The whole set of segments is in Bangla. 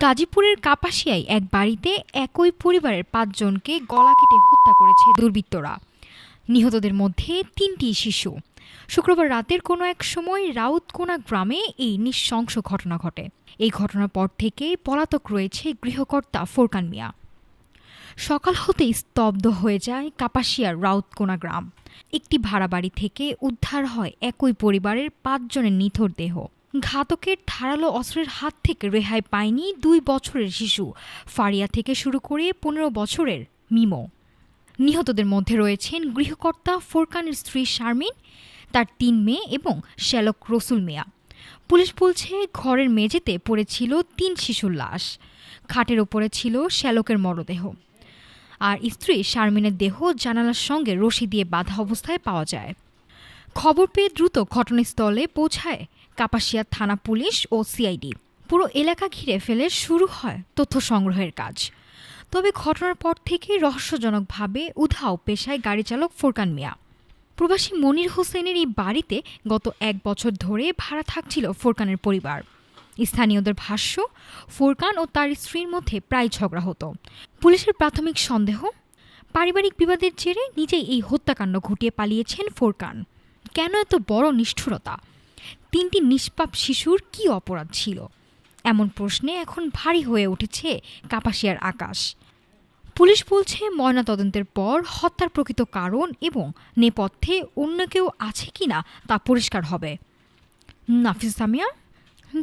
গাজীপুরের কাপাসিয়ায় এক বাড়িতে একই পরিবারের ৫ জনকে গলা কেটে হত্যা করেছে দুর্বৃত্তরা। নিহতদের মধ্যে ৩টি শিশু। শুক্রবার রাতের কোনো এক সময় রাউতকোনা গ্রামে এই নৃশংস ঘটনা ঘটে। এই ঘটনার পর থেকে পলাতক রয়েছে গৃহকর্তা ফোরকান মিয়া। সকাল হতেই স্তব্ধ হয়ে যায় কাপাসিয়ার রাউতকোনা গ্রাম। একটি ভাড়া বাড়ি থেকে উদ্ধার হয় একই পরিবারের ৫ জনের নিথর দেহ। ঘাতকের ধারালো অস্ত্রের হাত থেকে রেহাই পায়নি ২ বছরের শিশু ফারিয়া থেকে শুরু করে ১৫ বছরের মিমো। নিহতদের মধ্যে রয়েছেন গৃহকর্তা ফোরকানের স্ত্রী শারমিন, তার ৩ মেয়ে এবং শ্যালক রসুল মিয়া। পুলিশ বলছে ঘরের মেঝেতে পড়েছিল ৩ শিশুর লাশ। খাটের ওপরে ছিল শ্যালকের মরদেহ। আর স্ত্রী শারমিনের দেহ জানালার সঙ্গে রশি দিয়ে বাঁধা অবস্থায় পাওয়া যায়। খবর পেয়ে দ্রুত ঘটনাস্থলে পৌঁছায় কাপাসিয়া থানা পুলিশ ও সিআইডি। পুরো এলাকা ঘিরে ফেলে শুরু হয় তথ্য সংগ্রহের কাজ। তবে ঘটনার পর থেকে রহস্যজনকভাবে উধাও পেশায় গাড়ি চালক ফোরকান মিয়া। প্রবাসী মনির হোসেনের এই বাড়িতে গত ১ বছর ধরে ভাড়া থাকছিল ফোরকানের পরিবার। স্থানীয়দের ভাষ্য, ফোরকান ও তার স্ত্রীর মধ্যে প্রায় ঝগড়া হতো। পুলিশের প্রাথমিক সন্দেহ, পারিবারিক বিবাদের জেরে নিজেই এই হত্যাকাণ্ড ঘটিয়ে পালিয়েছেন ফোরকান। কেন এত বড় নিষ্ঠুরতা? ৩টি নিষ্পাপ শিশুর কী অপরাধ ছিল? এমন প্রশ্নে এখন ভারী হয়ে উঠেছে কাপাসিয়ার আকাশ। পুলিশ বলছে ময়নাতদন্তের পর হত্যার প্রকৃত কারণ এবং নেপথ্যে অন্য কেউ আছে কিনা তা পরিষ্কার হবে। নাফিস সামিয়া,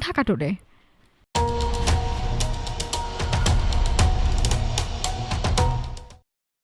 ঢাকা টুডে।